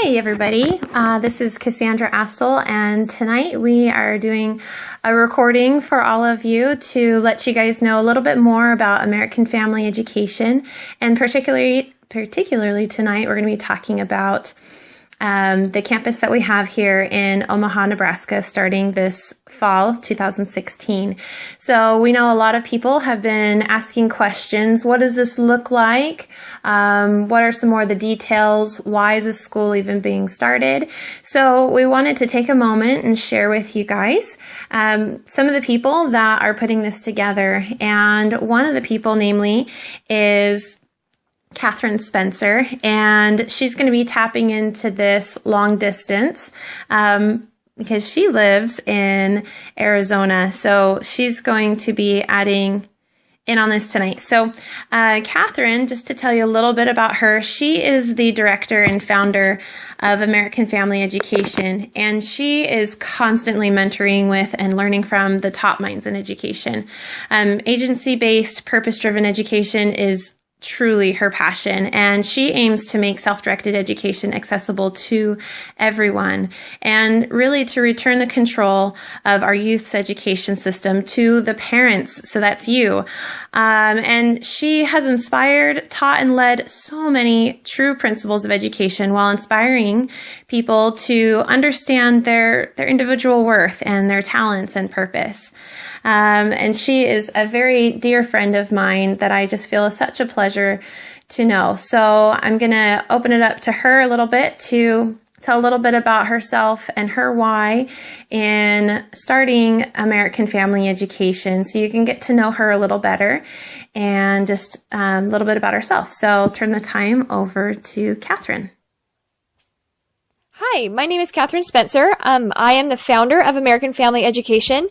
Hey everybody, this is Cassandra Astle, and tonight we are doing a recording for all of you to let you guys know a little bit more about American Family Education, and particularly tonight we're going to be talking about the campus that we have here in Omaha, Nebraska, starting this fall 2016. So we know a lot of people have been asking questions. What does this look like? What are some more of the details? Why is this school even being started? So we wanted to take a moment and share with you guys some of the people that are putting this together. And one of the people, namely, is Kathryn Spencer, and she's going to be tapping into this long distance because she lives in Arizona. So she's going to be adding in on this tonight. So Kathryn, just to tell you a little bit about her, she is the director and founder of American Family Education, and she is constantly mentoring with and learning from the top minds in education. Agency-based, purpose-driven education is truly her passion, and she aims to make self-directed education accessible to everyone and really to return the control of our youth's education system to the parents. So that's you. And she has inspired, taught, and led so many true principles of education while inspiring people to understand their individual worth and their talents and purpose. And she is a very dear friend of mine that I just feel is such a pleasure to know. So I'm going to open it up to her a little bit to tell a little bit about herself and her why in starting American Family Education, so you can get to know her a little better and just a little bit about herself. So I'll turn the time over to Kathryn. Hi, my name is Kathryn Spencer. I am the founder of American Family Education.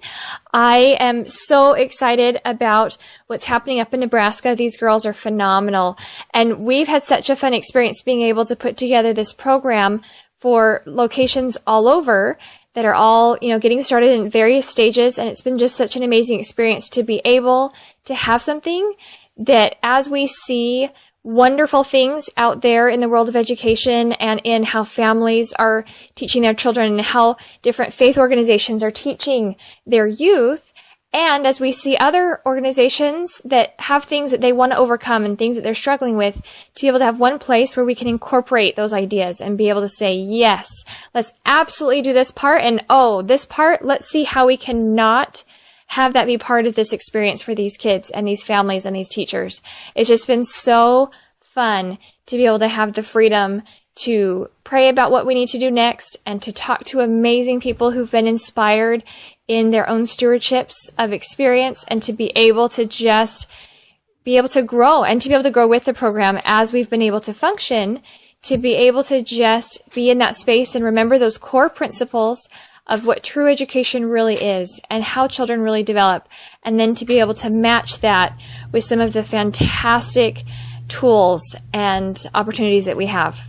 I am so excited about what's happening up in Nebraska. These girls are phenomenal. And we've had such a fun experience being able to put together this program for locations all over that are all, getting started in various stages. And it's been just such an amazing experience to be able to have something that, as we see wonderful things out there in the world of education and in how families are teaching their children and how different faith organizations are teaching their youth. And as we see other organizations that have things that they want to overcome and things that they're struggling with, to be able to have one place where we can incorporate those ideas and be able to say, yes, let's absolutely do this part. And this part, let's see how we cannot have that be part of this experience for these kids and these families and these teachers. It's just been so fun to be able to have the freedom to pray about what we need to do next and to talk to amazing people who've been inspired in their own stewardships of experience, and to be able to just be able to grow and to be able to grow with the program as we've been able to function, to be able to just be in that space and remember those core principles of what true education really is and how children really develop, and then to be able to match that with some of the fantastic tools and opportunities that we have.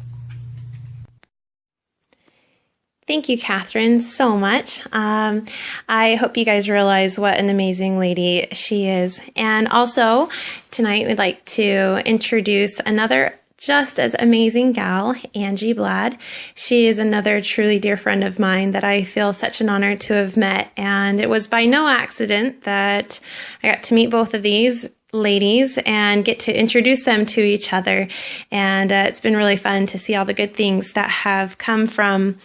Thank you, Kathryn, so much. I hope you guys realize what an amazing lady she is. And also, tonight we'd like to introduce another just as amazing gal, Angie Blad. She is another truly dear friend of mine that I feel such an honor to have met. And it was by no accident that I got to meet both of these ladies and get to introduce them to each other. And it's been really fun to see all the good things that have come from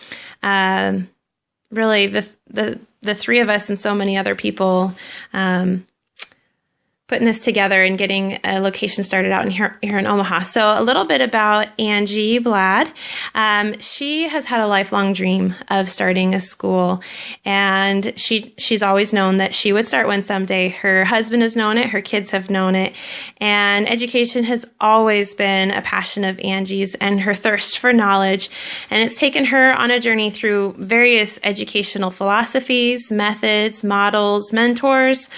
really the three of us and so many other people putting this together and getting a location started out here in Omaha. So a little bit about Angie Blad. She has had a lifelong dream of starting a school, and she's always known that she would start one someday. Her husband has known it, her kids have known it, and education has always been a passion of Angie's and her thirst for knowledge. And it's taken her on a journey through various educational philosophies, methods, models, mentors,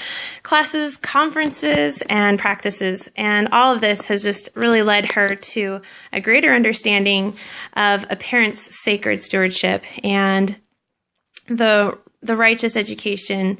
classes, conferences, and practices. And all of this has just really led her to a greater understanding of a parent's sacred stewardship and the righteous education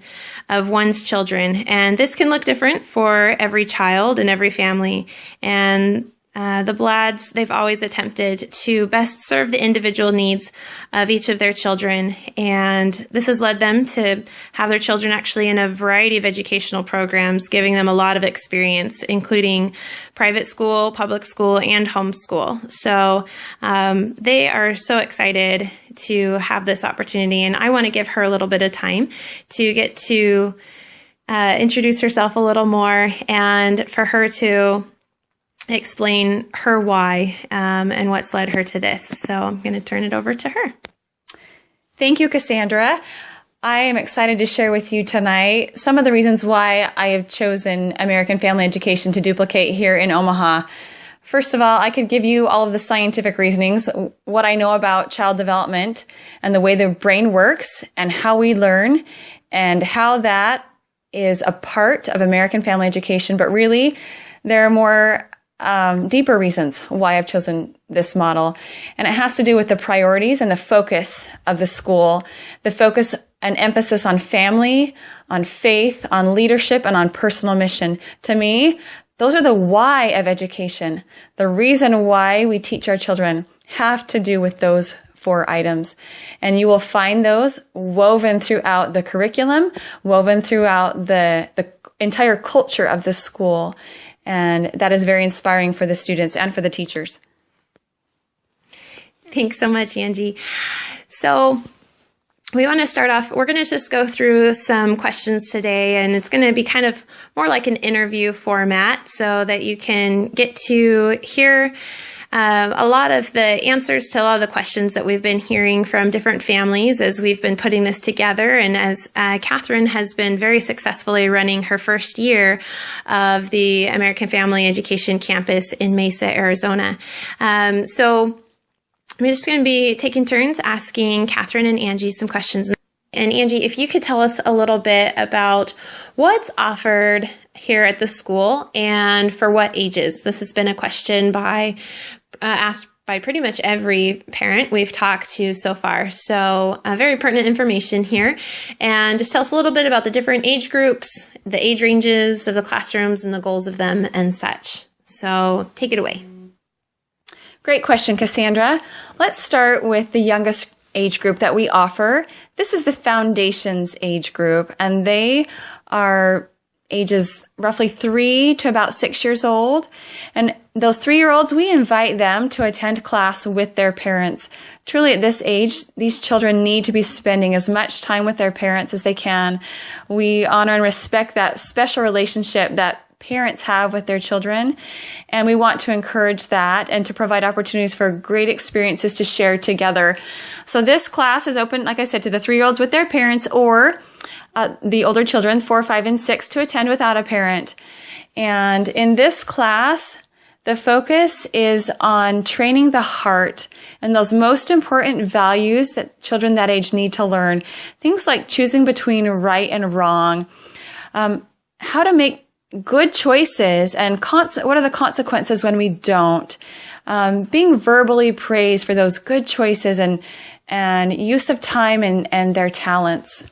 of one's children. And this can look different for every child and every family. And the Bladds, they've always attempted to best serve the individual needs of each of their children, and this has led them to have their children actually in a variety of educational programs, giving them a lot of experience, including private school, public school, and homeschool. So they are so excited to have this opportunity, and I want to give her a little bit of time to get to introduce herself a little more and for her to explain her why and what's led her to this. So I'm going to turn it over to her. Thank you, Cassandra. I am excited to share with you tonight some of the reasons why I have chosen American Family Education to duplicate here in Omaha. First of all, I could give you all of the scientific reasonings, what I know about child development and the way the brain works and how we learn and how that is a part of American Family Education. But really, there are more deeper reasons why I've chosen this model. And it has to do with the priorities and the focus of the school, the focus and emphasis on family, on faith, on leadership, and on personal mission. To me, those are the why of education. The reason why we teach our children have to do with those 4 items. And you will find those woven throughout the curriculum, woven throughout the entire culture of the school. And that is very inspiring for the students and for the teachers. Thanks so much, Angie. So we want to start off, we're going to just go through some questions today, and it's going to be kind of more like an interview format so that you can get to hear a lot of the answers to a lot of the questions that we've been hearing from different families as we've been putting this together, and as Kathryn has been very successfully running her first year of the American Family Education campus in Mesa, Arizona. So I'm just going to be taking turns asking Kathryn and Angie some questions. And Angie, if you could tell us a little bit about what's offered here at the school and for what ages. This has been a question asked by pretty much every parent we've talked to so far. So very pertinent information here. And just tell us a little bit about the different age groups, the age ranges of the classrooms and the goals of them and such. So take it away. Great question, Cassandra. Let's start with the youngest age group that we offer. This is the Foundations age group, and they are ages roughly 3 to about 6 years old. And those 3-year-olds, we invite them to attend class with their parents. Truly, at this age, these children need to be spending as much time with their parents as they can. We honor and respect that special relationship that parents have with their children, and we want to encourage that and to provide opportunities for great experiences to share together. So this class is open, like I said, to the 3-year-olds with their parents, or the older children, 4, 5, and 6, to attend without a parent. And in this class, the focus is on training the heart and those most important values that children that age need to learn. Things like choosing between right and wrong, how to make good choices, and what are the consequences when we don't, being verbally praised for those good choices, and use of time and their talents.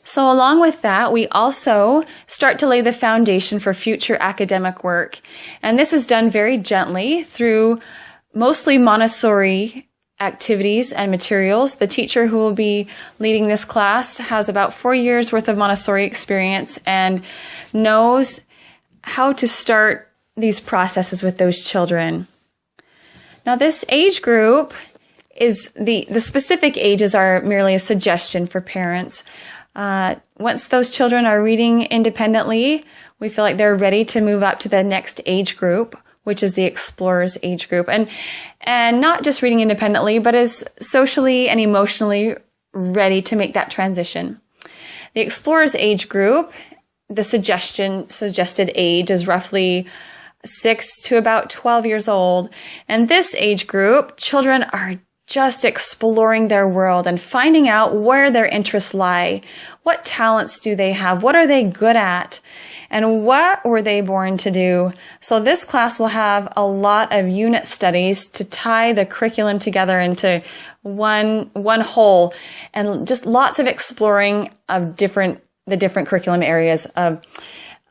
So along with that, we also start to lay the foundation for future academic work. And this is done very gently through mostly Montessori activities and materials. The teacher who will be leading this class has about 4 years worth of Montessori experience and knows how to start these processes with those children. Now, this age group is the specific ages are merely a suggestion for parents. Once those children are reading independently, we feel like they're ready to move up to the next age group, which is the Explorers age group. And not just reading independently, but is socially and emotionally ready to make that transition. The Explorers age group, the suggested age is roughly 6 to about 12 years old. And this age group, children are just exploring their world and finding out where their interests lie. What talents do they have? What are they good at? And what were they born to do? So this class will have a lot of unit studies to tie the curriculum together into one whole, and just lots of exploring of the different curriculum areas of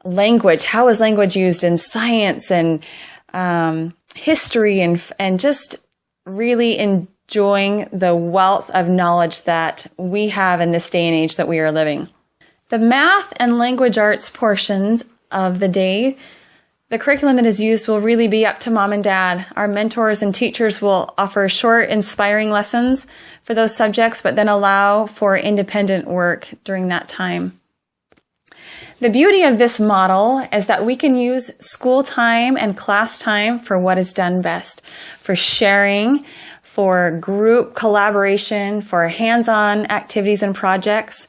language. How is language used in science and history and just really enjoying the wealth of knowledge that we have in this day and age that we are living. The math and language arts portions of the day, the curriculum that is used will really be up to mom and dad. Our mentors and teachers will offer short, inspiring lessons for those subjects, but then allow for independent work during that time. The beauty of this model is that we can use school time and class time for what is done best, for sharing, for group collaboration, for hands-on activities and projects,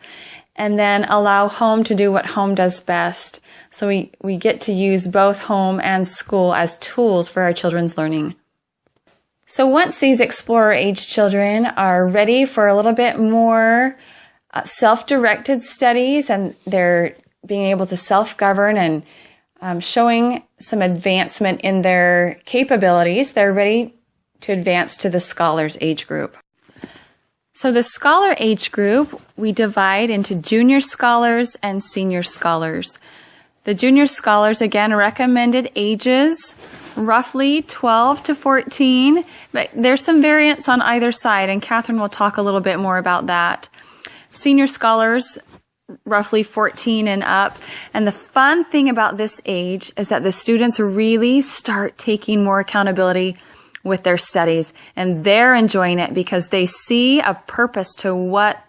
and then allow home to do what home does best. So we get to use both home and school as tools for our children's learning. So once these explorer age children are ready for a little bit more self-directed studies, and they're being able to self-govern and showing some advancement in their capabilities, they're ready to advance to the scholars age group. So the scholar age group, we divide into junior scholars and senior scholars. The junior scholars, again, recommended ages, roughly 12 to 14, but there's some variance on either side, and Kathryn will talk a little bit more about that. Senior scholars, roughly 14 and up. And the fun thing about this age is that the students really start taking more accountability with their studies, and they're enjoying it because they see a purpose to what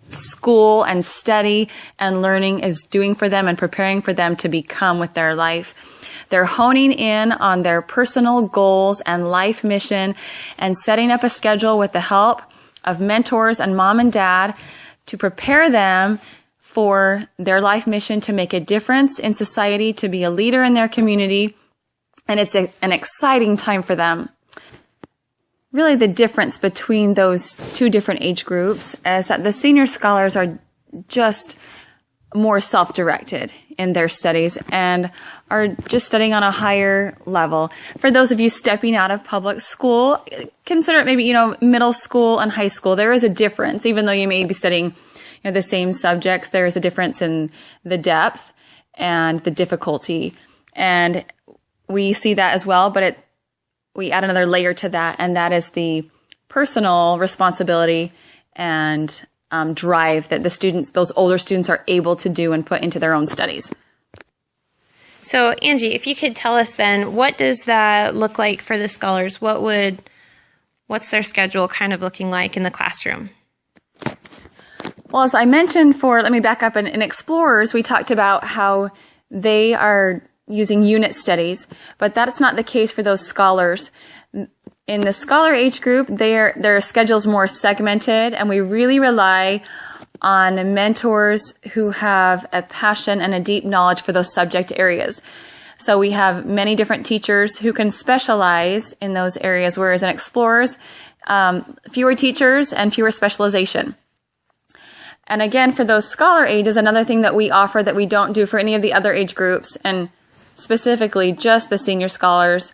school and study and learning is doing for them and preparing for them to become with their life. They're honing in on their personal goals and life mission and setting up a schedule with the help of mentors and mom and dad to prepare them for their life mission to make a difference in society, to be a leader in their community. And it's an exciting time for them. Really, the difference between those two different age groups is that the senior scholars are just more self-directed in their studies and are just studying on a higher level. For those of you stepping out of public school, consider it maybe, middle school and high school. There is a difference, even though you may be studying the same subjects, there is a difference in the depth and the difficulty. And we see that as well, but we add another layer to that, and that is the personal responsibility and drive that those older students are able to do and put into their own studies. So, Angie, if you could tell us then, what does that look like for the scholars? What's their schedule kind of looking like in the classroom? Well, as I mentioned let me back up, in Explorers, we talked about how they are using unit studies, but that's not the case for those scholars. In the scholar age group, their schedule's more segmented, and we really rely on mentors who have a passion and a deep knowledge for those subject areas. So we have many different teachers who can specialize in those areas, whereas in Explorers, fewer teachers and fewer specialization. And again, for those scholar ages, another thing that we offer that we don't do for any of the other age groups, and specifically just the senior scholars,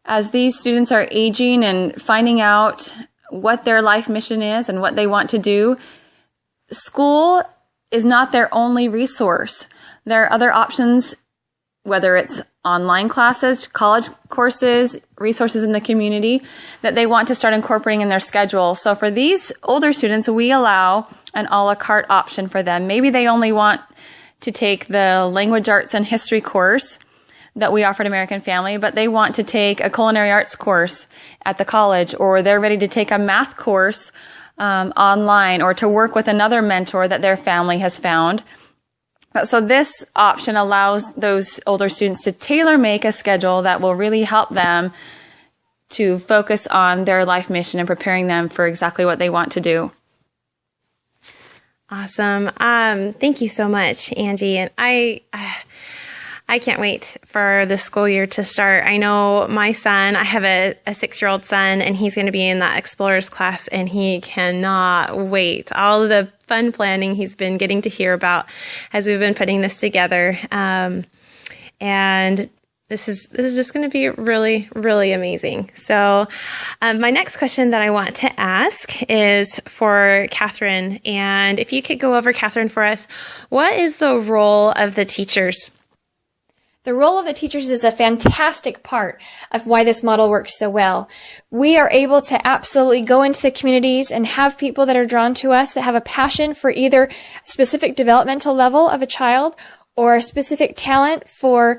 as these students are aging and finding out what their life mission is and what they want to do, school is not their only resource. There are other options, whether it's online classes, college courses, resources in the community that they want to start incorporating in their schedule. So for these older students, we allow an a la carte option for them. Maybe they only want to take the language arts and history course that we offer at American Family, but they want to take a culinary arts course at the college, or they're ready to take a math course online, or to work with another mentor that their family has found. So this option allows those older students to tailor-make a schedule that will really help them to focus on their life mission and preparing them for exactly what they want to do. Awesome. Thank you so much, Angie. And I can't wait for the school year to start. I know my son, I have a 6-year-old son, and he's going to be in that Explorers class, and he cannot wait. All of the fun planning he's been getting to hear about as we've been putting this together. And this is just going to be really, really amazing. So my next question that I want to ask is for Kathryn. And if you could go over, Kathryn, for us, what is the role of the teachers? The role of the teachers is a fantastic part of why this model works so well. We are able to absolutely go into the communities and have people that are drawn to us that have a passion for either a specific developmental level of a child or a specific talent for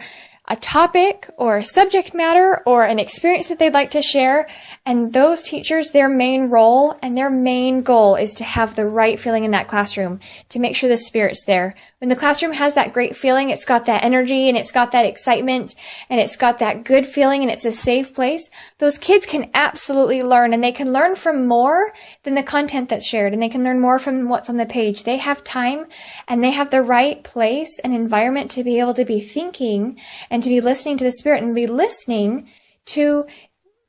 a topic or a subject matter or an experience that they'd like to share. And those teachers, their main role and their main goal is to have the right feeling in that classroom, to make sure the spirit's there. When the classroom has that great feeling, it's got that energy and it's got that excitement and it's got that good feeling and it's a safe place, those kids can absolutely learn, and they can learn from more than the content that's shared, and they can learn more from what's on the page. They have time and they have the right place and environment to be able to be thinking and to be listening to the Spirit and be listening to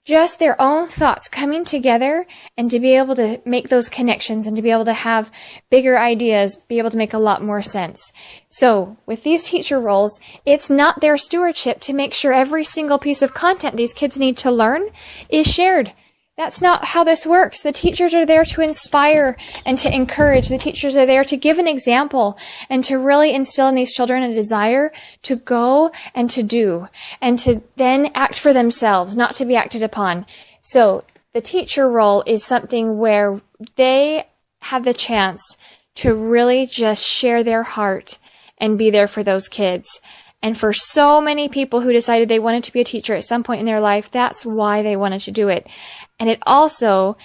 just their own thoughts coming together, and to be able to make those connections and to be able to have bigger ideas, be able to make a lot more sense. So with these teacher roles, it's not their stewardship to make sure every single piece of content these kids need to learn is shared. That's not how this works. The teachers are there to inspire and to encourage. The teachers are there to give an example and to really instill in these children a desire to go and to do and to then act for themselves, not to be acted upon. So the teacher role is something where they have the chance to really just share their heart and be there for those kids. And for so many people who decided they wanted to be a teacher at some point in their life, that's why they wanted to do it. And it also,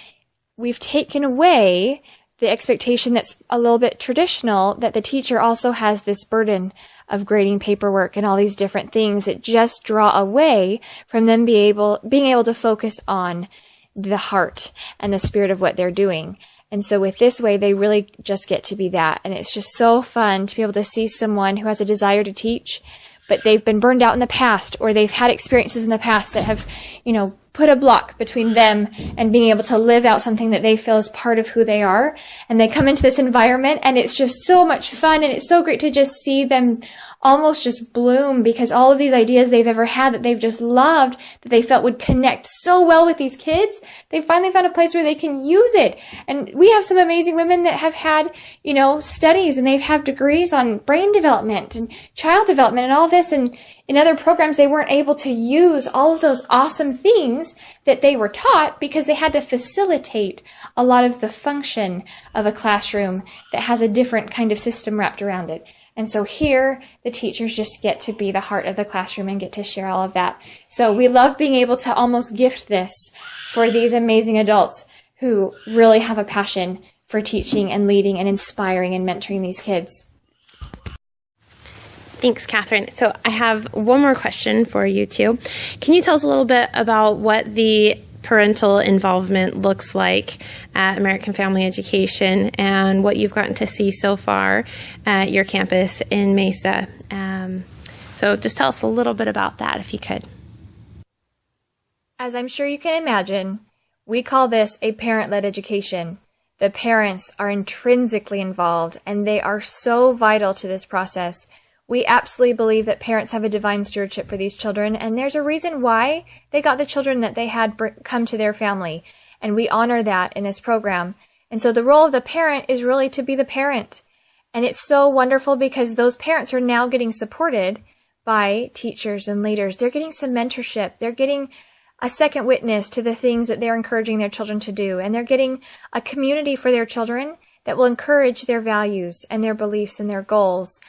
we've taken away the expectation that's a little bit traditional, that the teacher also has this burden of grading paperwork and all these different things that just draw away from them being able to focus on the heart and the spirit of what they're doing. And so with this way, they really just get to be that. And it's just so fun to be able to see someone who has a desire to teach, but they've been burned out in the past, or they've had experiences in the past that have, put a block between them and being able to live out something that they feel is part of who they are. And they come into this environment and it's just so much fun, and it's so great to just see them almost just bloom, because all of these ideas they've ever had that they've just loved, that they felt would connect so well with these kids, they finally found a place where they can use it. And we have some amazing women that have had, studies, and they've had degrees on brain development and child development and all this, and in other programs they weren't able to use all of those awesome things that they were taught because they had to facilitate a lot of the function of a classroom that has a different kind of system wrapped around it. And so here, the teachers just get to be the heart of the classroom and get to share all of that. So we love being able to almost gift this for these amazing adults who really have a passion for teaching and leading and inspiring and mentoring these kids. Thanks, Kathryn. So I have one more question for you two. Can you tell us a little bit about what the parental involvement looks like at American Family Education and what you've gotten to see so far at your campus in Mesa? So just tell us a little bit about that, if you could. As I'm sure you can imagine, we call this a parent-led education. The parents are intrinsically involved, and they are so vital to this process. We absolutely believe that parents have a divine stewardship for these children, and there's a reason why they got the children that they had come to their family, and we honor that in this program. And so the role of the parent is really to be the parent. And it's so wonderful because those parents are now getting supported by teachers and leaders. They're getting some mentorship. They're getting a second witness to the things that they're encouraging their children to do, and they're getting a community for their children that will encourage their values and their beliefs and their goals.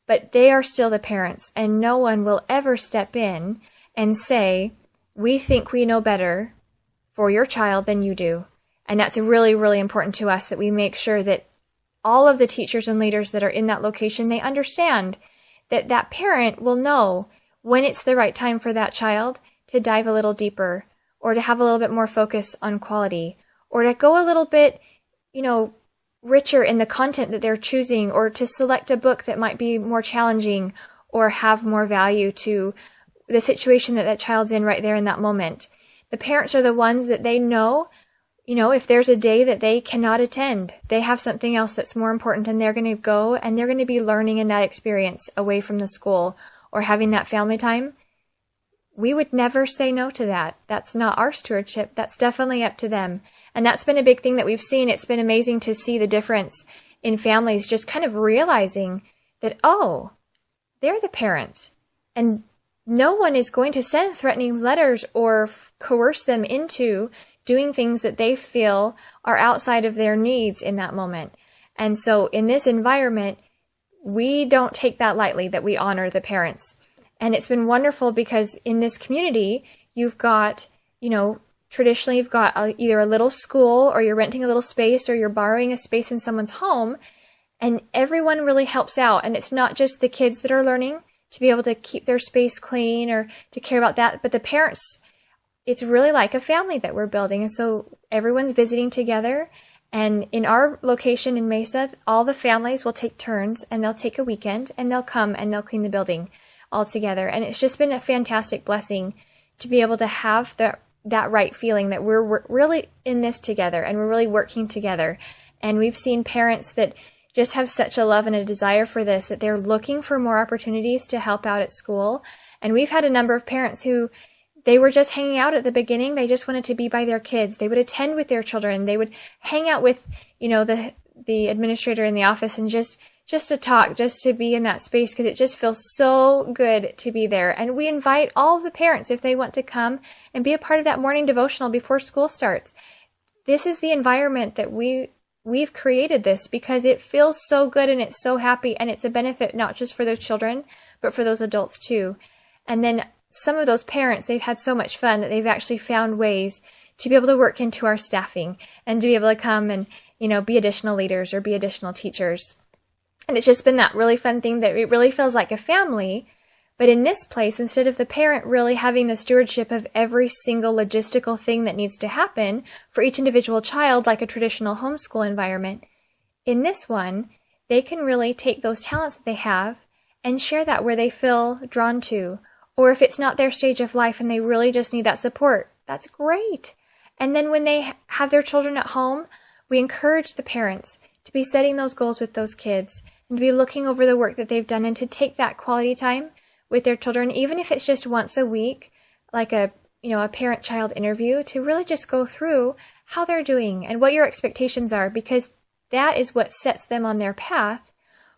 But they are still the parents, and no one will ever step in and say, we think we know better for your child than you do. And that's really, really important to us, that we make sure that all of the teachers and leaders that are in that location, they understand that that parent will know when it's the right time for that child to dive a little deeper, or to have a little bit more focus on quality, or to go a little bit, richer in the content that they're choosing, or to select a book that might be more challenging or have more value to the situation that that child's in right there in that moment. The parents are the ones that they know, if there's a day that they cannot attend, they have something else that's more important, and they're going to go and they're going to be learning in that experience away from the school or having that family time. We would never say no to that. That's not our stewardship. That's definitely up to them. And that's been a big thing that we've seen. It's been amazing to see the difference in families just kind of realizing that, they're the parent. And no one is going to send threatening letters or coerce them into doing things that they feel are outside of their needs in that moment. And so in this environment, we don't take that lightly, that we honor the parents. And it's been wonderful because in this community, you've got, traditionally you've got either a little school, or you're renting a little space, or you're borrowing a space in someone's home, and everyone really helps out. And it's not just the kids that are learning to be able to keep their space clean or to care about that, but the parents. It's really like a family that we're building. And so everyone's visiting together. And in our location in Mesa, all the families will take turns, and they'll take a weekend, and they'll come and they'll clean the building all together. And it's just been a fantastic blessing to be able to have that right feeling that we're really in this together, and we're really working together. And we've seen parents that just have such a love and a desire for this, that they're looking for more opportunities to help out at school. And we've had a number of parents who, they were just hanging out at the beginning. They just wanted to be by their kids. They would attend with their children. They would hang out with, the administrator in the office, and just to talk, just to be in that space, because it just feels so good to be there. And we invite all of the parents, if they want to come and be a part of that morning devotional before school starts. This is the environment that we've created this because it feels so good, and it's so happy, and it's a benefit not just for those children, but for those adults too. And then some of those parents, they've had so much fun that they've actually found ways to be able to work into our staffing and to be able to come and, be additional leaders or be additional teachers. And it's just been that really fun thing that it really feels like a family. But in this place, instead of the parent really having the stewardship of every single logistical thing that needs to happen for each individual child, like a traditional homeschool environment, in this one, they can really take those talents that they have and share that where they feel drawn to. Or if it's not their stage of life and they really just need that support, that's great. And then when they have their children at home, we encourage the parents to be setting those goals with those kids and to be looking over the work that they've done, and to take that quality time with their children, even if it's just once a week, like a parent-child interview, to really just go through how they're doing and what your expectations are, because that is what sets them on their path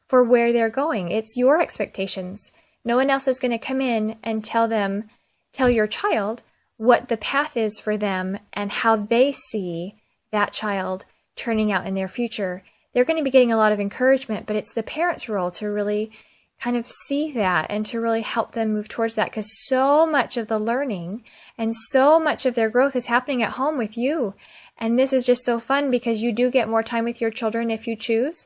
for where they're going. It's your expectations. No one else is going to come in and tell your child what the path is for them and how they see that child turning out in their future. They're going to be getting a lot of encouragement, but it's the parent's role to really kind of see that and to really help them move towards that, because so much of the learning and so much of their growth is happening at home with you. And this is just so fun because you do get more time with your children if you choose.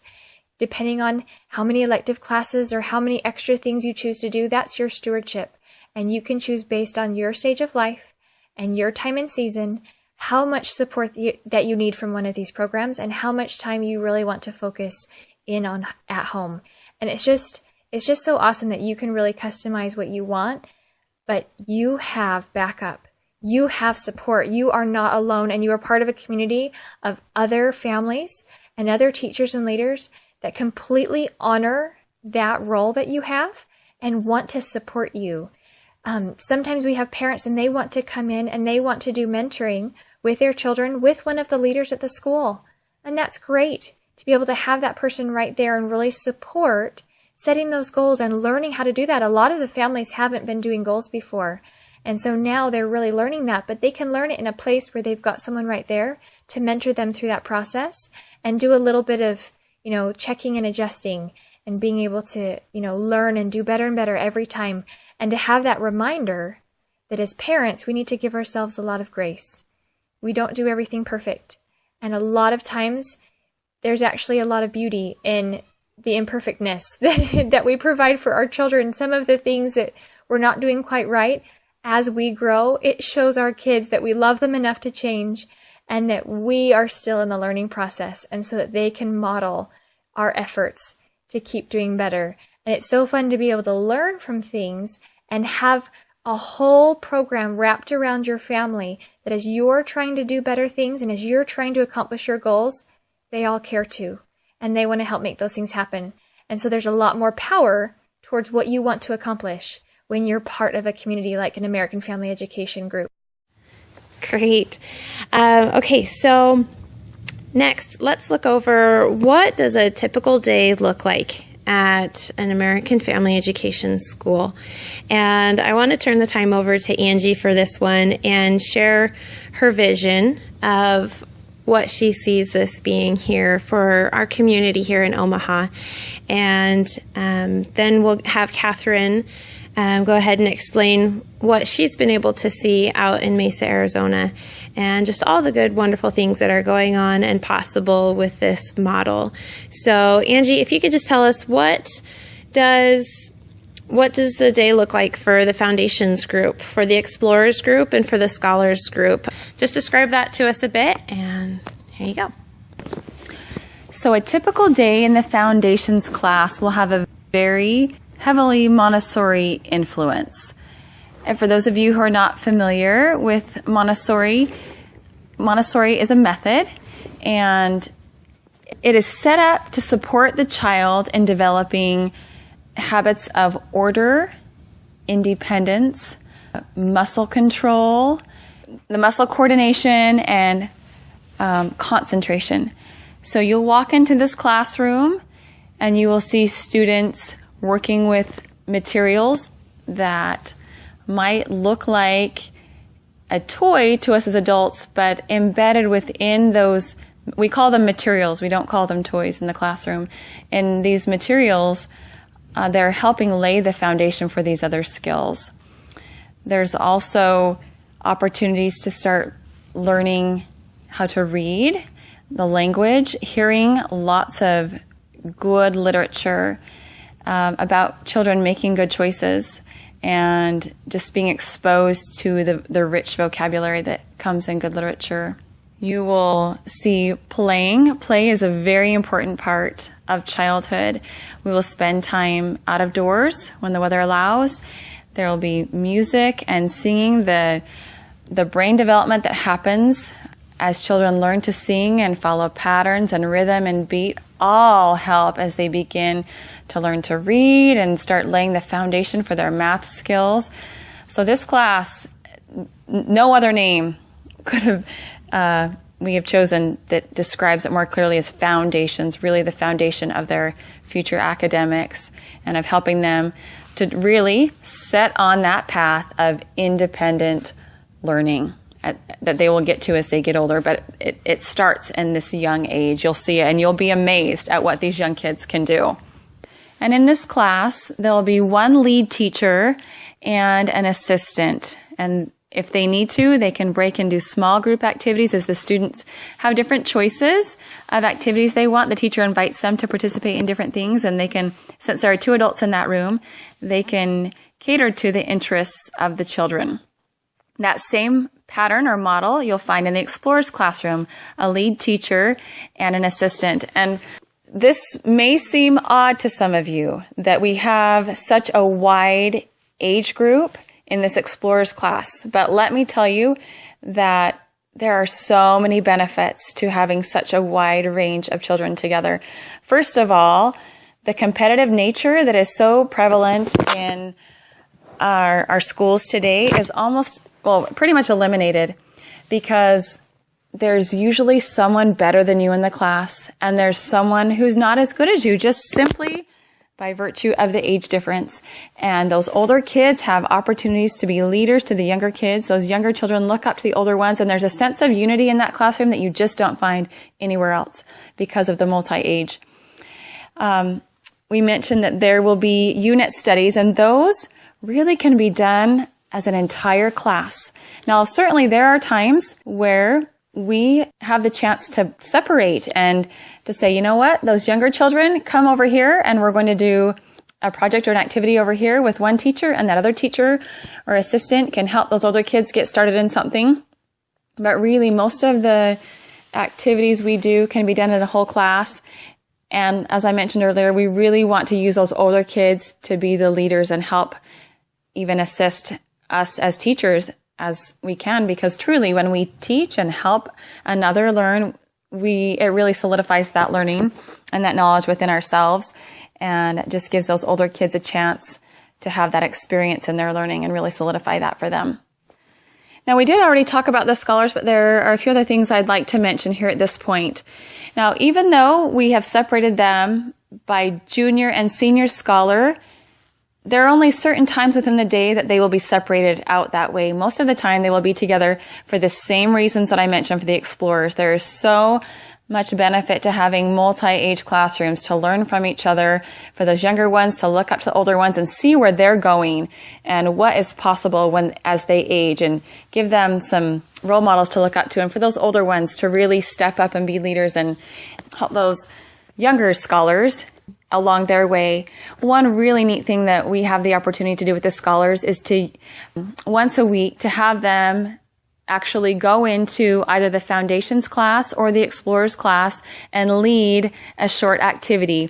Depending on how many elective classes or how many extra things you choose to do, that's your stewardship. And you can choose based on your stage of life and your time and season, how much support that you need from one of these programs, and how much time you really want to focus in on at home. And it's just so awesome that you can really customize what you want, but you have backup. You have support. You are not alone, and you are part of a community of other families and other teachers and leaders that completely honor that role that you have and want to support you. Sometimes we have parents and they want to come in and they want to do mentoring with their children with one of the leaders at the school. And that's great to be able to have that person right there and really support setting those goals and learning how to do that. A lot of the families haven't been doing goals before. And so now they're really learning that, but they can learn it in a place where they've got someone right there to mentor them through that process and do a little bit of checking and adjusting and being able to, learn and do better and better every time. And to have that reminder that as parents, we need to give ourselves a lot of grace. We don't do everything perfect. And a lot of times, there's actually a lot of beauty in the imperfectness that we provide for our children. Some of the things that we're not doing quite right, as we grow, it shows our kids that we love them enough to change and that we are still in the learning process, and so that they can model our efforts to keep doing better. And it's so fun to be able to learn from things and have a whole program wrapped around your family that as you're trying to do better things and as you're trying to accomplish your goals, they all care too. And they want to help make those things happen. And so there's a lot more power towards what you want to accomplish when you're part of a community like an American Family Education group. Great. Okay, so next, let's look over what does a typical day look like at an American Family Education school. And I want to turn the time over to Angie for this one and share her vision of what she sees this being here for our community here in Omaha. And then we'll have Kathryn go ahead and explain what she's been able to see out in Mesa, Arizona, and just all the good, wonderful things that are going on and possible with this model. So, Angie, if you could just tell us what does the day look like for the Foundations group, for the Explorers group, and for the Scholars group? Just describe that to us a bit, and here you go. So a typical day in the Foundations class will have a very heavily Montessori influence. And for those of you who are not familiar with Montessori, Montessori is a method, and it is set up to support the child in developing habits of order, independence, muscle control, the muscle coordination, and concentration. So you'll walk into this classroom and you will see students working with materials that might look like a toy to us as adults, but embedded within those, we call them materials, we don't call them toys in the classroom. And these materials, they're helping lay the foundation for these other skills. There's also opportunities to start learning how to read, the language, hearing lots of good literature about children making good choices, and just being exposed to the rich vocabulary that comes in good literature. You will see playing. Play is a very important part of childhood. We will spend time out of doors when the weather allows. There will be music and singing. The brain development that happens as children learn to sing and follow patterns and rhythm and beat all help as they begin to learn to read and start laying the foundation for their math skills. So this class, no other name could have, we have chosen that describes it more clearly as Foundations, really the foundation of their future academics and of helping them to really set on that path of independent learning that they will get to as they get older. But it starts in this young age. You'll see it and you'll be amazed at what these young kids can do. And in this class, there'll be one lead teacher and an assistant. And if they need to, they can break and do small group activities as the students have different choices of activities they want. The teacher invites them to participate in different things, and they can, since there are 2 adults in that room, they can cater to the interests of the children. That same pattern or model you'll find in the Explorers classroom, a lead teacher and an assistant. And this may seem odd to some of you that we have such a wide age group in this Explorers class, but let me tell you that there are so many benefits to having such a wide range of children together. First of all, the competitive nature that is so prevalent in our schools today is pretty much eliminated, because there's usually someone better than you in the class, and there's someone who's not as good as you, just simply by virtue of the age difference. And those older kids have opportunities to be leaders to the younger kids. Those younger children look up to the older ones, and there's a sense of unity in that classroom that you just don't find anywhere else because of the multi-age. We mentioned that there will be unit studies, and those really can be done as an entire class. Now, certainly there are times where we have the chance to separate and to say, you know what, those younger children, come over here and we're going to do a project or an activity over here with one teacher, and that other teacher or assistant can help those older kids get started in something. But really, most of the activities we do can be done in a whole class. And as I mentioned earlier, we really want to use those older kids to be the leaders and help even assist us as teachers as we can, because truly when we teach and help another learn, it really solidifies that learning and that knowledge within ourselves, and it just gives those older kids a chance to have that experience in their learning and really solidify that for them. Now, we did already talk about the scholars, but there are a few other things I'd like to mention here at this point. Now, even though we have separated them by junior and senior scholar, there are only certain times within the day that they will be separated out that way. Most of the time, they will be together for the same reasons that I mentioned for the explorers. There is so much benefit to having multi-age classrooms to learn from each other, for those younger ones to look up to the older ones and see where they're going and what is possible as they age, and give them some role models to look up to, and for those older ones to really step up and be leaders and help those younger scholars along their way. One really neat thing that we have the opportunity to do with the scholars is to once a week to have them actually go into either the foundations class or the explorers class and lead a short activity.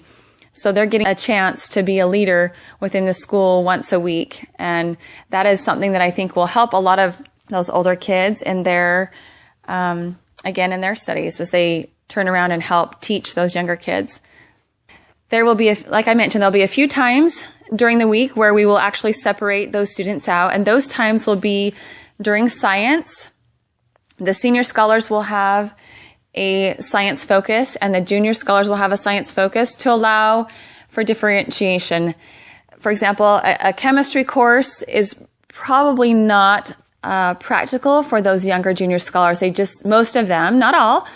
So they're getting a chance to be a leader within the school once a week. And that is something that I think will help a lot of those older kids in their, again, in their studies as they turn around and help teach those younger kids. There will be, like I mentioned, there'll be a few times during the week where we will actually separate those students out. And those times will be during science. The senior scholars will have a science focus and the junior scholars will have a science focus to allow for differentiation. For example, a chemistry course is probably not practical for those younger junior scholars. Most of them, not all,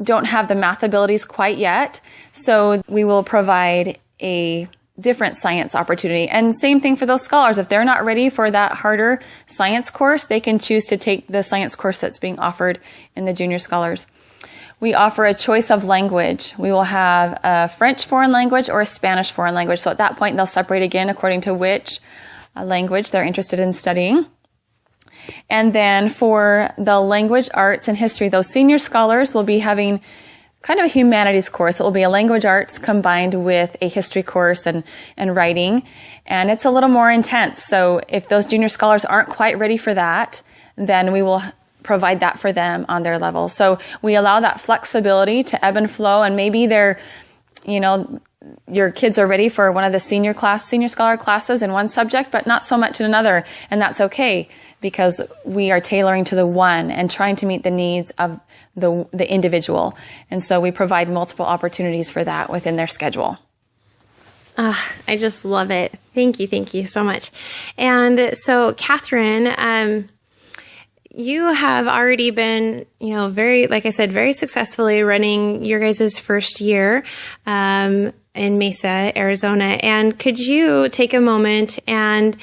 don't have the math abilities quite yet. So we will provide a different science opportunity. And same thing for those scholars. If they're not ready for that harder science course, they can choose to take the science course that's being offered in the junior scholars. We offer a choice of language. We will have a French foreign language or a Spanish foreign language. So at that point, they'll separate again according to which language they're interested in studying. And then for the language, arts, and history, those senior scholars will be having kind of a humanities course. It will be a language arts combined with a history course and writing. And it's a little more intense. So if those junior scholars aren't quite ready for that, then we will provide that for them on their level. So we allow that flexibility to ebb and flow. And maybe your kids are ready for one of the senior scholar classes in one subject, but not so much in another. And that's okay, because we are tailoring to the one and trying to meet the needs of the individual. And so we provide multiple opportunities for that within their schedule. I just love it. Thank you so much. And so, Kathryn, you have already been, like I said, very successfully running your guys' first year in Mesa, Arizona. And could you take a moment and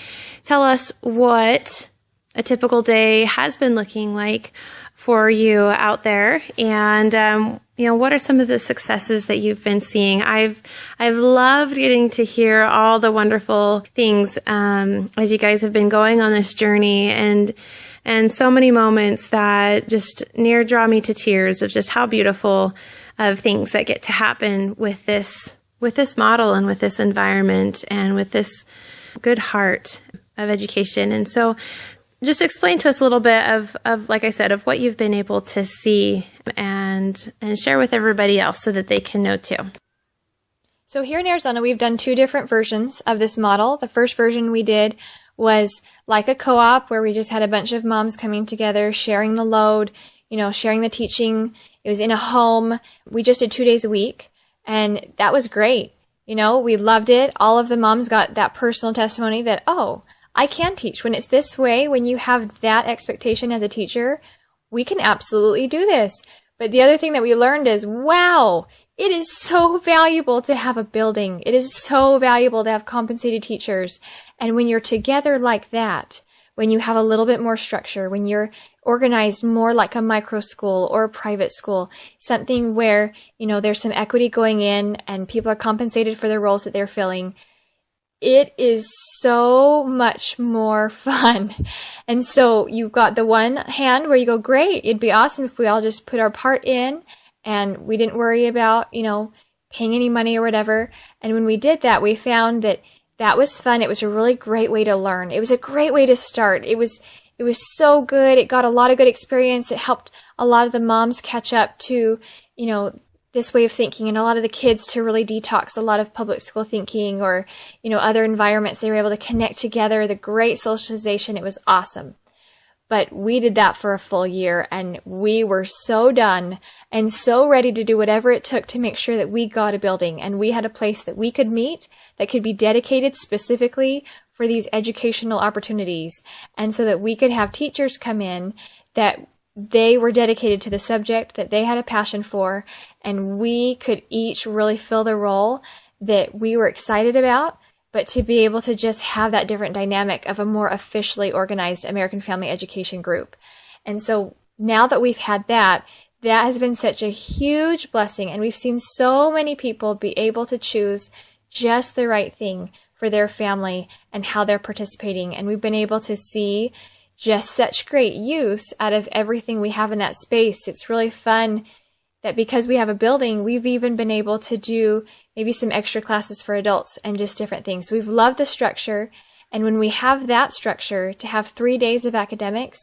tell us what a typical day has been looking like for you out there, and what are some of the successes that you've been seeing? I've loved getting to hear all the wonderful things as you guys have been going on this journey, and so many moments that just near draw me to tears of just how beautiful of things that get to happen with this model and with this environment and with this good heart of education. And so just explain to us a little bit of, like I said, of what you've been able to see and share with everybody else so that they can know too. So here in Arizona, we've done two different versions of this model. The first version we did was like a co-op where we just had a bunch of moms coming together, sharing the load, sharing the teaching. It was in a home. We just did 2 days a week, and that was great. We loved it. All of the moms got that personal testimony that, I can teach. When it's this way, when you have that expectation as a teacher, we can absolutely do this. But the other thing that we learned is, wow, it is so valuable to have a building. It is so valuable to have compensated teachers. And when you're together like that, when you have a little bit more structure, when you're organized more like a micro school or a private school, something where, there's some equity going in and people are compensated for the roles that they're filling, it is so much more fun. And so you've got the one hand where you go, great, it'd be awesome if we all just put our part in and we didn't worry about, paying any money or whatever. And when we did that, we found that was fun. It was a really great way to learn. It was a great way to start. It was so good. It got a lot of good experience. It helped a lot of the moms catch up to, this way of thinking, and a lot of the kids to really detox a lot of public school thinking or, other environments. They were able to connect together, the great socialization. It was awesome. But we did that for a full year, and we were so done and so ready to do whatever it took to make sure that we got a building and we had a place that we could meet that could be dedicated specifically for these educational opportunities. And so that we could have teachers come in that they were dedicated to the subject that they had a passion for, and we could each really fill the role that we were excited about, but to be able to just have that different dynamic of a more officially organized American Family Education group. And so now that we've had that, that has been such a huge blessing, and we've seen so many people be able to choose just the right thing for their family and how they're participating. And we've been able to see just such great use out of everything we have in that space. It's really fun that because we have a building, we've even been able to do maybe some extra classes for adults and just different things. We've loved the structure. And when we have that structure, to have 3 days of academics,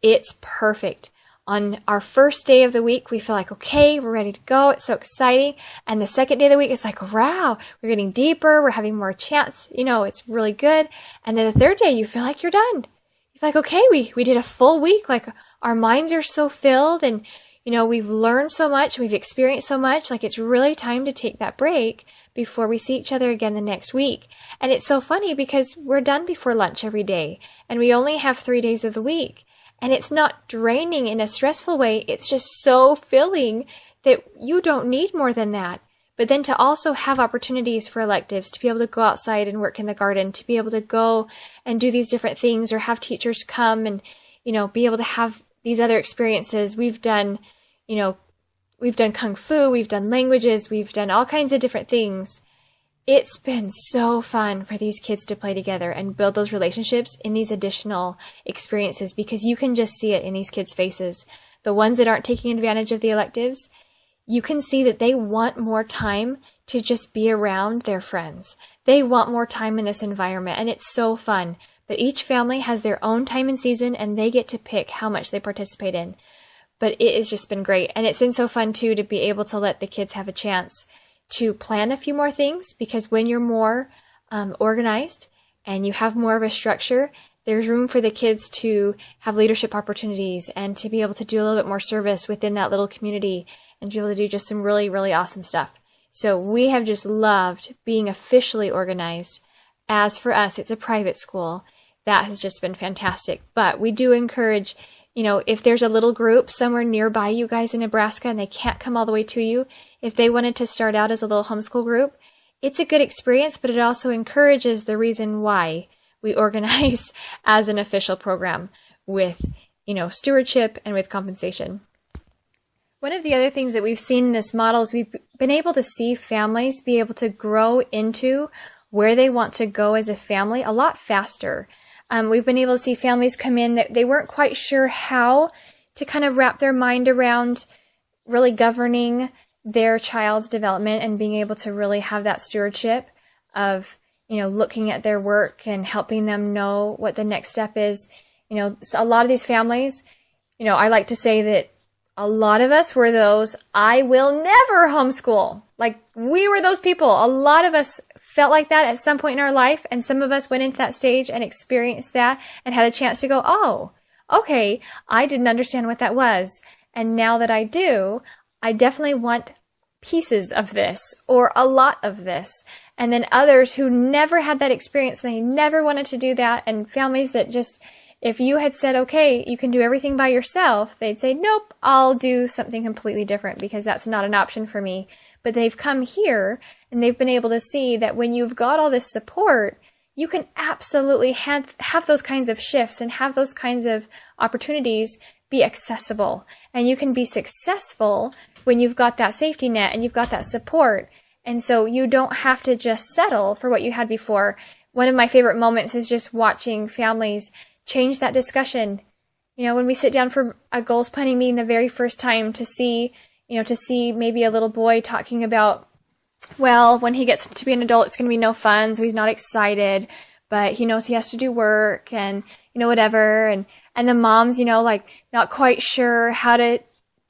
it's perfect. On our first day of the week, we feel like, okay, we're ready to go. It's so exciting. And the second day of the week, it's like, wow, we're getting deeper. We're having more chance. It's really good. And then the third day, you feel like you're done. You feel like, okay, we did a full week. Like, our minds are so filled, and we've learned so much, we've experienced so much, like it's really time to take that break before we see each other again the next week. And it's so funny because we're done before lunch every day, and we only have 3 days of the week. And it's not draining in a stressful way. It's just so filling that you don't need more than that. But then to also have opportunities for electives, to be able to go outside and work in the garden, to be able to go and do these different things, or have teachers come and, be able to have these other experiences. We've done Kung Fu, we've done languages, we've done all kinds of different things. It's been so fun for these kids to play together and build those relationships in these additional experiences, because you can just see it in these kids' faces. The ones that aren't taking advantage of the electives, you can see that they want more time to just be around their friends. They want more time in this environment, and it's so fun. But each family has their own time and season, and they get to pick how much they participate in. But it has just been great. And it's been so fun, too, to be able to let the kids have a chance to plan a few more things, because when you're more organized and you have more of a structure, there's room for the kids to have leadership opportunities and to be able to do a little bit more service within that little community and be able to do just some really, really awesome stuff. So we have just loved being officially organized. As for us, it's a private school. That has just been fantastic. But we do encourage, if there's a little group somewhere nearby you guys in Nebraska and they can't come all the way to you, if they wanted to start out as a little homeschool group, it's a good experience, but it also encourages the reason why we organize as an official program with, stewardship and with compensation. One of the other things that we've seen in this model is we've been able to see families be able to grow into where they want to go as a family a lot faster. We've been able to see families come in that they weren't quite sure how to kind of wrap their mind around really governing their child's development and being able to really have that stewardship of, looking at their work and helping them know what the next step is. A lot of these families, I like to say that a lot of us were those, I will never homeschool. Like, we were those people. A lot of us felt like that at some point in our life, and some of us went into that stage and experienced that and had a chance to go, oh, okay, I didn't understand what that was. And now that I do, I definitely want pieces of this or a lot of this. And then others who never had that experience, they never wanted to do that, and families that just, if you had said, okay, you can do everything by yourself, they'd say, nope, I'll do something completely different because that's not an option for me. But they've come here and they've been able to see that when you've got all this support, you can absolutely have those kinds of shifts and have those kinds of opportunities be accessible. And you can be successful when you've got that safety net and you've got that support. And so you don't have to just settle for what you had before. One of my favorite moments is just watching families change that discussion. When we sit down for a goals planning meeting the very first time to see maybe a little boy talking about, well, when he gets to be an adult, it's going to be no fun, so he's not excited, but he knows he has to do work and, whatever. And the mom's, not quite sure how to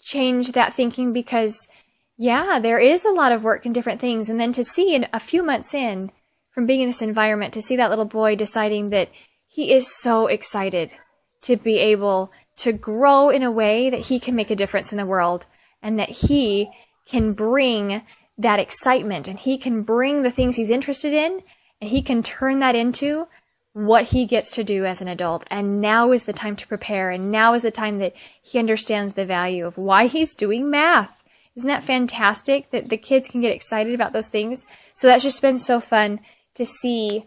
change that thinking because, yeah, there is a lot of work and different things. And then to see in a few months in from being in this environment, to see that little boy deciding that he is so excited to be able to grow in a way that he can make a difference in the world, and that he can bring that excitement, and he can bring the things he's interested in, and he can turn that into what he gets to do as an adult. And now is the time to prepare, and now is the time that he understands the value of why he's doing math. Isn't that fantastic that the kids can get excited about those things? So that's just been so fun to see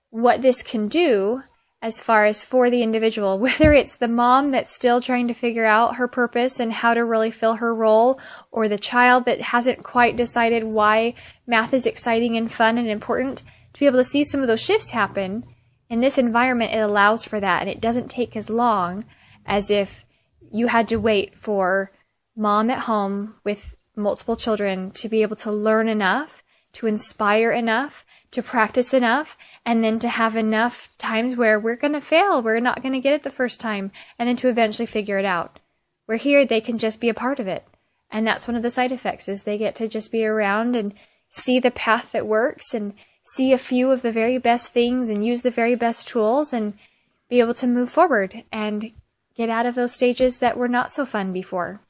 what this can do as far as for the individual, whether it's the mom that's still trying to figure out her purpose and how to really fill her role, or the child that hasn't quite decided why math is exciting and fun and important. To be able to see some of those shifts happen in this environment, it allows for that, and it doesn't take as long as if you had to wait for mom at home with multiple children to be able to learn enough, to inspire enough, to practice enough, and then to have enough times where we're going to fail, we're not going to get it the first time, and then to eventually figure it out. Where here, they can just be a part of it. And that's one of the side effects, is they get to just be around and see the path that works, and see a few of the very best things, and use the very best tools, and be able to move forward and get out of those stages that were not so fun before.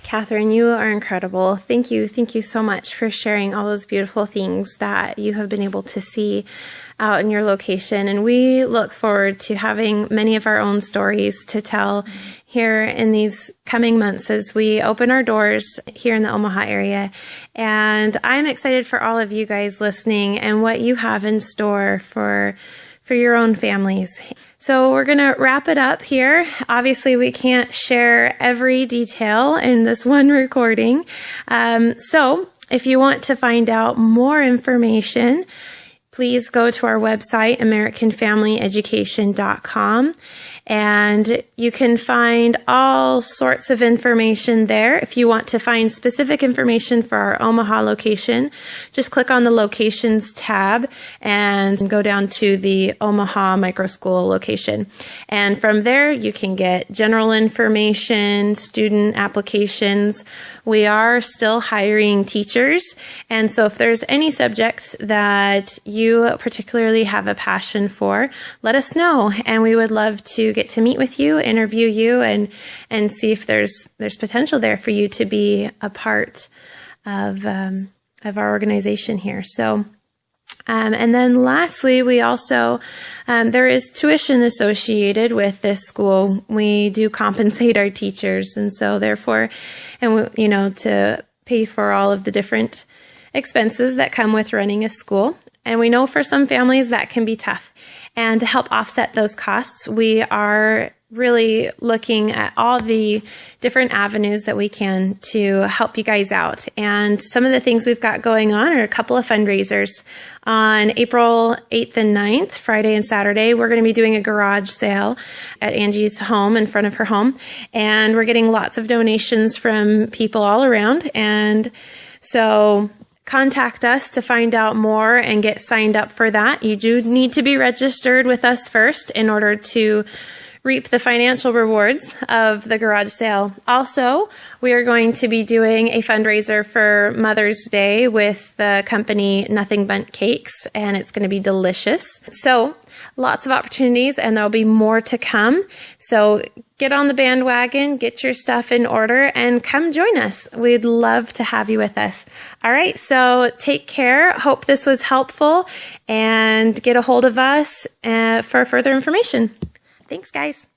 Kathryn, you are incredible. Thank you. Thank you so much for sharing all those beautiful things that you have been able to see out in your location. And we look forward to having many of our own stories to tell here in these coming months as we open our doors here in the Omaha area. And I'm excited for all of you guys listening and what you have in store for your own families. So we're going to wrap it up here. Obviously, we can't share every detail in this one recording. So if you want to find out more information, please go to our website, AmericanFamilyEducation.com, and you can find all sorts of information there. If you want to find specific information for our Omaha location, just click on the Locations tab and go down to the Omaha Micro School location. And from there, you can get general information, student applications. We are still hiring teachers, and so if there's any subject that you particularly have a passion for, let us know, and we would love to get to meet with you, interview you, and see if there's potential there for you to be a part of our organization here. So and then lastly, we also, there is tuition associated with this school. We do compensate our teachers, and so therefore, to pay for all of the different expenses that come with running a school. And we know for some families that can be tough. And to help offset those costs, we are really looking at all the different avenues that we can to help you guys out. And some of the things we've got going on are a couple of fundraisers. On April 8th and 9th, Friday and Saturday, we're going to be doing a garage sale at Angie's home, in front of her home. And we're getting lots of donations from people all around. And so contact us to find out more and get signed up for that. You do need to be registered with us first in order to reap the financial rewards of the garage sale. Also, we are going to be doing a fundraiser for Mother's Day with the company Nothing Bundt Cakes, and it's going to be delicious. So lots of opportunities, and there'll be more to come. So get on the bandwagon, get your stuff in order, and come join us. We'd love to have you with us. All right, so take care. Hope this was helpful, and get a hold of us for further information. Thanks, guys.